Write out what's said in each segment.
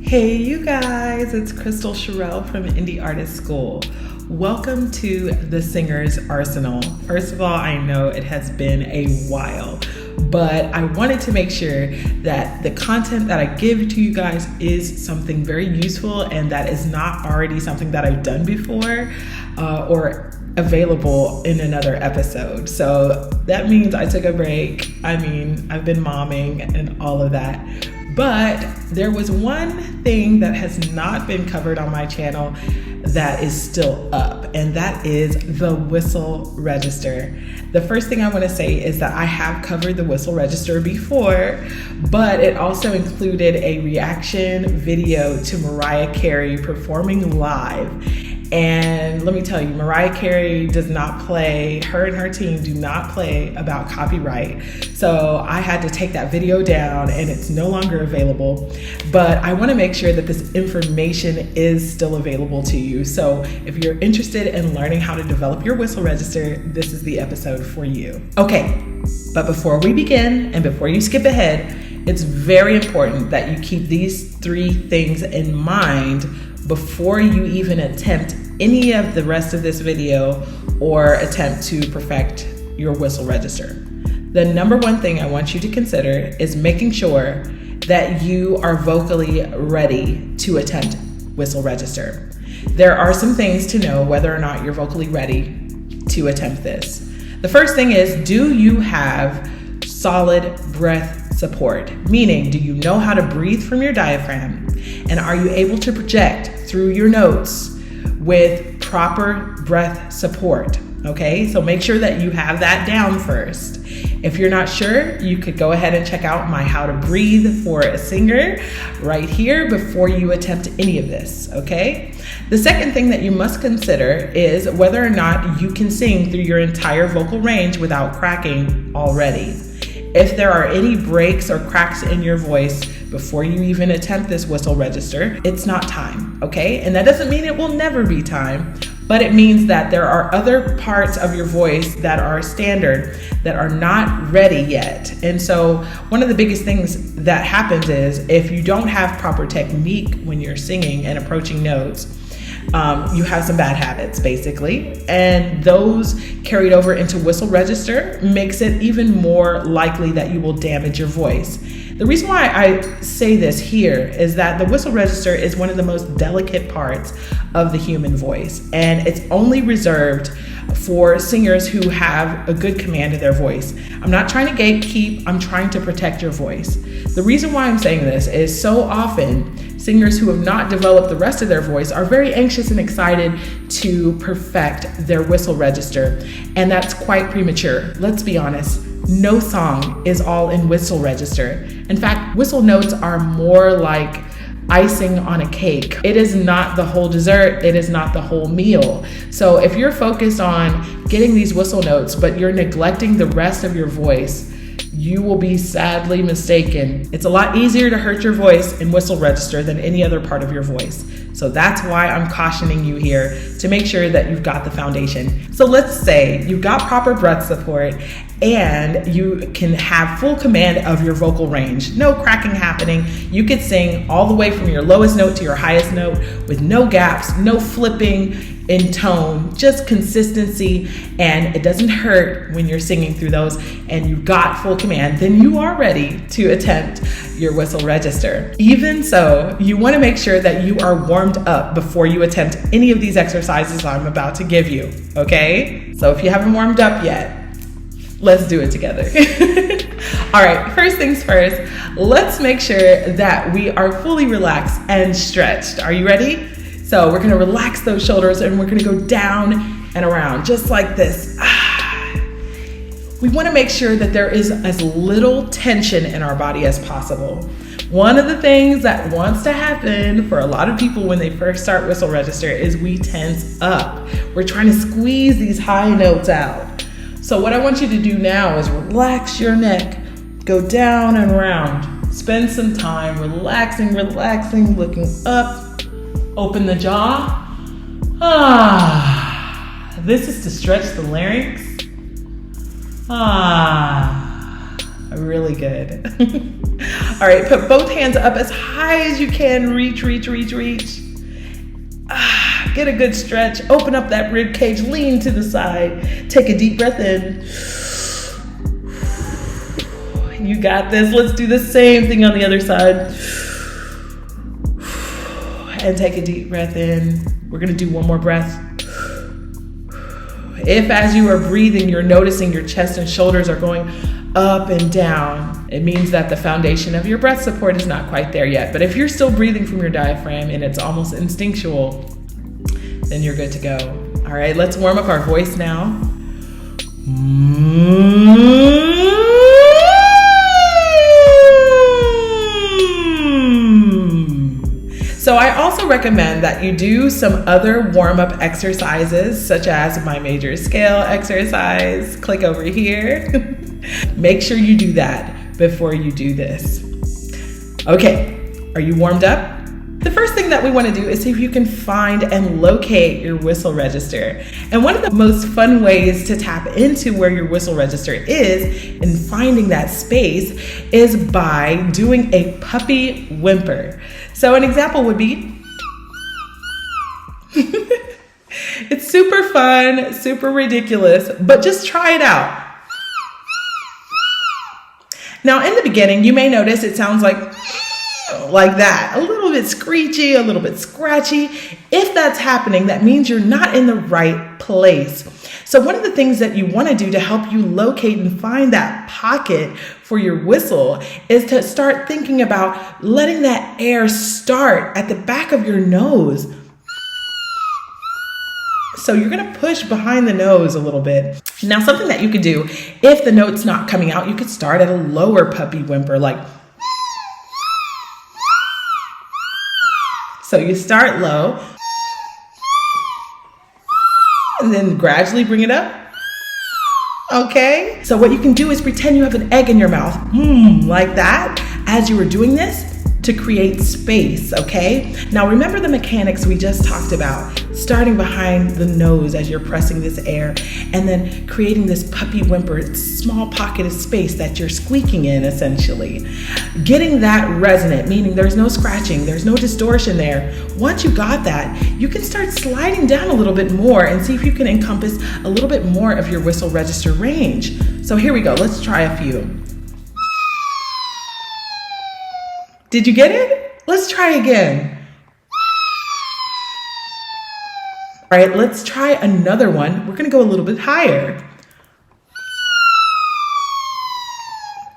Hey you guys, it's Kristal Cherelle from Indie Artist School. Welcome to the Singer's Arsenal. First of all, I know it has been a while, but I wanted to make sure that the content that I give to you guys is something very useful and that is not already something that I've done before or available in another episode. So that means I took a break. I've been momming and all of that. But there was one thing that has not been covered on my channel that is still up, and that is the whistle register. The first thing I want to say is that I have covered the whistle register before, but it also included a reaction video to Mariah Carey performing live. And let me tell you, Mariah Carey does not play, her and her team do not play about copyright. So I had to take that video down and it's no longer available. But I want to make sure that this information is still available to you. So if you're interested in learning how to develop your whistle register, this is the episode for you. Okay, but before we begin and before you skip ahead, it's very important that you keep these three things in mind before you even attempt any of the rest of this video or attempt to perfect your whistle register. The number one thing I want you to consider is making sure that you are vocally ready to attempt whistle register. There are some things to know whether or not you're vocally ready to attempt this. The first thing is, do you have solid breath support? Meaning, do you know how to breathe from your diaphragm? And are you able to project through your notes with proper breath support? Okay, so make sure that you have that down first. If you're not sure, you could go ahead and check out my How to Breathe for a Singer right here before you attempt any of this, okay? The second thing that you must consider is whether or not you can sing through your entire vocal range without cracking already. If there are any breaks or cracks in your voice before you even attempt this whistle register, it's not time, okay? And that doesn't mean it will never be time, but it means that there are other parts of your voice that are standard that are not ready yet. And so one of the biggest things that happens is if you don't have proper technique when you're singing and approaching notes, you have some bad habits basically, and those carried over into whistle register makes it even more likely that you will damage your voice. The reason why I say this here is that the whistle register is one of the most delicate parts of the human voice, and it's only reserved for singers who have a good command of their voice. I'm not trying to gatekeep, I'm trying to protect your voice. The reason why I'm saying this is so often singers who have not developed the rest of their voice are very anxious and excited to perfect their whistle register, and that's quite premature. Let's be honest, no song is all in whistle register. In fact, whistle notes are more like icing on a cake. It is not the whole dessert, it is not the whole meal. So if you're focused on getting these whistle notes, but you're neglecting the rest of your voice, you will be sadly mistaken. It's a lot easier to hurt your voice in whistle register than any other part of your voice. So that's why I'm cautioning you here to make sure that you've got the foundation. So let's say you've got proper breath support and you can have full command of your vocal range. No cracking happening. You could sing all the way from your lowest note to your highest note with no gaps, no flipping in tone, just consistency, and it doesn't hurt when you're singing through those and you've got full command. Then you are ready to attempt your whistle register. Even so, you want to make sure that you are warmed up before you attempt any of these exercises I'm about to give you, okay? So if you haven't warmed up yet, let's do it together. All right, first things first, let's make sure that we are fully relaxed and stretched. Are you ready? So we're gonna relax those shoulders and we're gonna go down and around, just like this. We wanna make sure that there is as little tension in our body as possible. One of the things that wants to happen for a lot of people when they first start whistle register is we tense up. We're trying to squeeze these high notes out. So what I want you to do now is relax your neck, go down and around. Spend some time relaxing, looking up. Open the jaw. This is to stretch the larynx. Really good. All right, put both hands up as high as you can. Reach, reach, reach, reach. Get a good stretch. Open up that rib cage. Lean to the side. Take a deep breath in. You got this. Let's do the same thing on the other side. And take a deep breath in. We're gonna do one more breath. If as you are breathing, you're noticing your chest and shoulders are going up and down, it means that the foundation of your breath support is not quite there yet. But if you're still breathing from your diaphragm and it's almost instinctual, then you're good to go. All right, let's warm up our voice now. So I also recommend that you do some other warm-up exercises, such as my major scale exercise. Click over here. Make sure you do that before you do this. Okay, are you warmed up? The first thing that we want to do is see if you can find and locate your whistle register. And one of the most fun ways to tap into where your whistle register is and finding that space is by doing a puppy whimper. So an example would be, it's super fun, super ridiculous, but just try it out. Now in the beginning, you may notice it sounds like that, a little bit screechy, a little bit scratchy. If that's happening, that means you're not in the right place. So one of the things that you want to do to help you locate and find that pocket for your whistle is to start thinking about letting that air start at the back of your nose. So you're going to push behind the nose a little bit. Now, something that you could do, if the note's not coming out, you could start at a lower puppy whimper, like. So you start low, and then gradually bring it up. Okay? So what you can do is pretend you have an egg in your mouth, like that, as you were doing this, to create space, okay? Now remember the mechanics we just talked about, starting behind the nose as you're pressing this air, and then creating this puppy whimper, small pocket of space that you're squeaking in, essentially. Getting that resonant, meaning there's no scratching, there's no distortion there. Once you got that, you can start sliding down a little bit more and see if you can encompass a little bit more of your whistle register range. So here we go, let's try a few. Did you get it? Let's try again. All right, let's try another one. We're gonna go a little bit higher.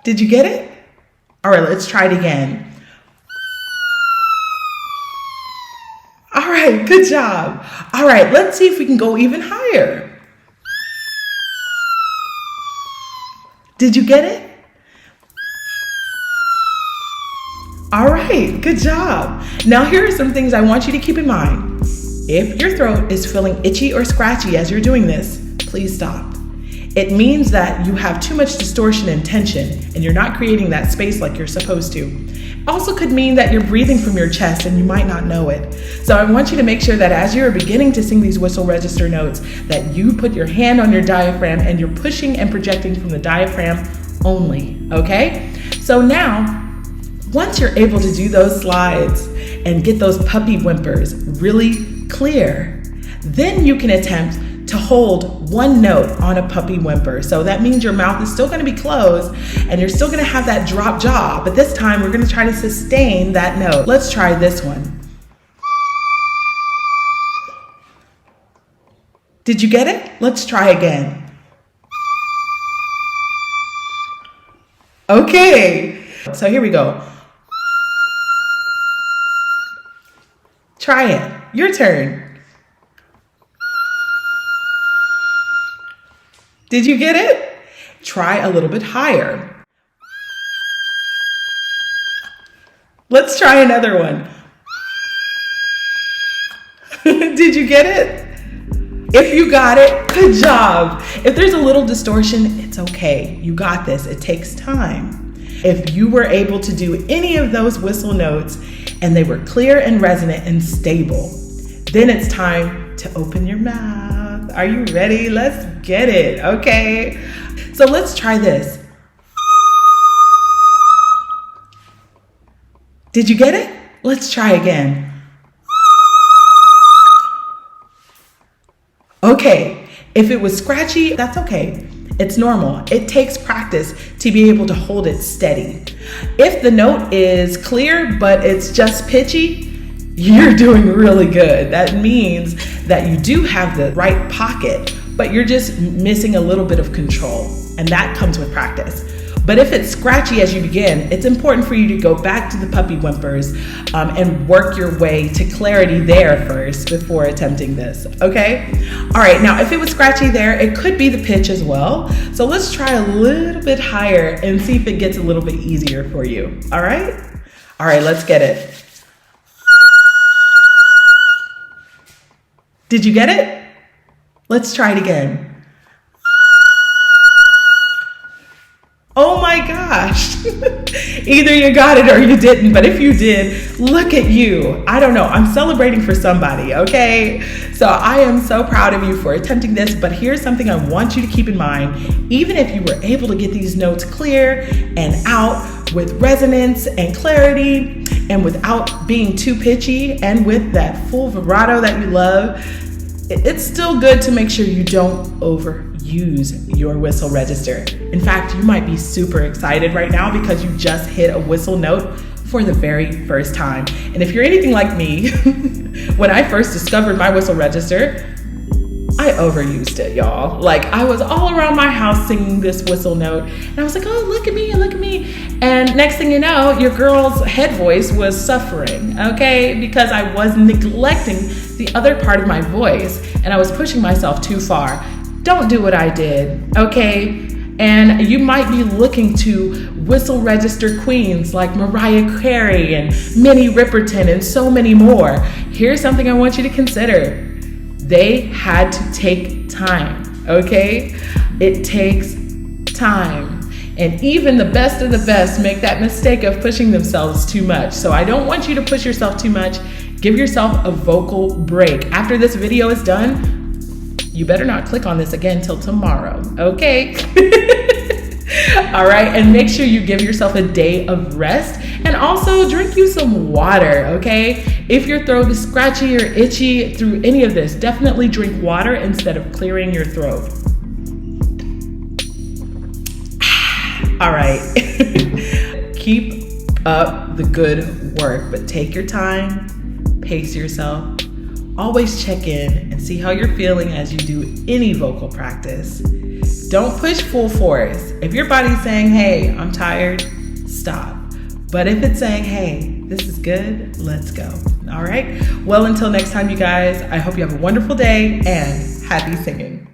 Did you get it? All right, let's try it again. All right, good job. All right, let's see if we can go even higher. Did you get it? All right, good job. Now here are some things I want you to keep in mind. If your throat is feeling itchy or scratchy as you're doing this, please stop. It means that you have too much distortion and tension and you're not creating that space like you're supposed to. It also could mean that you're breathing from your chest and you might not know it. So I want you to make sure that as you're beginning to sing these whistle register notes, that you put your hand on your diaphragm and you're pushing and projecting from the diaphragm only, okay? So now, once you're able to do those slides and get those puppy whimpers really clear, then you can attempt to hold one note on a puppy whimper. So that means your mouth is still going to be closed and you're still going to have that drop jaw, but this time we're going to try to sustain that note. Let's try this one. Did you get it? Let's try again. Okay, so here we go. Try it. Your turn. Did you get it? Try a little bit higher. Let's try another one. Did you get it? If you got it, good job. If there's a little distortion, it's okay. You got this. It takes time. If you were able to do any of those whistle notes and they were clear and resonant and stable, then it's time to open your mouth. Are you ready? Let's get it, okay? So let's try this. Did you get it? Let's try again. Okay, if it was scratchy, that's okay. It's normal. It takes practice to be able to hold it steady. If the note is clear, but it's just pitchy, you're doing really good. That means that you do have the right pocket, but you're just missing a little bit of control, and that comes with practice. But if it's scratchy as you begin, it's important for you to go back to the puppy whimpers and work your way to clarity there first before attempting this, okay? All right, now if it was scratchy there, it could be the pitch as well. So let's try a little bit higher and see if it gets a little bit easier for you, all right? All right, let's get it. Did you get it? Let's try it again. Oh my gosh. Either you got it or you didn't, but if you did, look at you. I don't know, I'm celebrating for somebody, okay? So I am so proud of you for attempting this, but here's something I want you to keep in mind. Even if you were able to get these notes clear and out with resonance and clarity and without being too pitchy and with that full vibrato that you love, it's still good to make sure you don't overuse your whistle register. In fact, you might be super excited right now because you just hit a whistle note for the very first time. And if you're anything like me, when I first discovered my whistle register, I overused it, y'all. Like, I was all around my house singing this whistle note, and I was like, oh, look at me, look at me. And next thing you know, your girl's head voice was suffering, okay? Because I was neglecting the other part of my voice, and I was pushing myself too far. Don't do what I did, okay? And you might be looking to whistle register queens like Mariah Carey and Minnie Riperton and so many more. Here's something I want you to consider. They had to take time, okay? It takes time. And even the best of the best make that mistake of pushing themselves too much. So I don't want you to push yourself too much. Give yourself a vocal break. After this video is done, you better not click on this again till tomorrow, okay? All right, and make sure you give yourself a day of rest and also drink you some water, okay? If your throat is scratchy or itchy through any of this, definitely drink water instead of clearing your throat. All right, keep up the good work, but take your time, pace yourself. Always check in and see how you're feeling as you do any vocal practice. Don't push full force. If your body's saying, hey, I'm tired, stop. But if it's saying, hey, this is good, let's go. All right? Well, until next time, you guys, I hope you have a wonderful day and happy singing.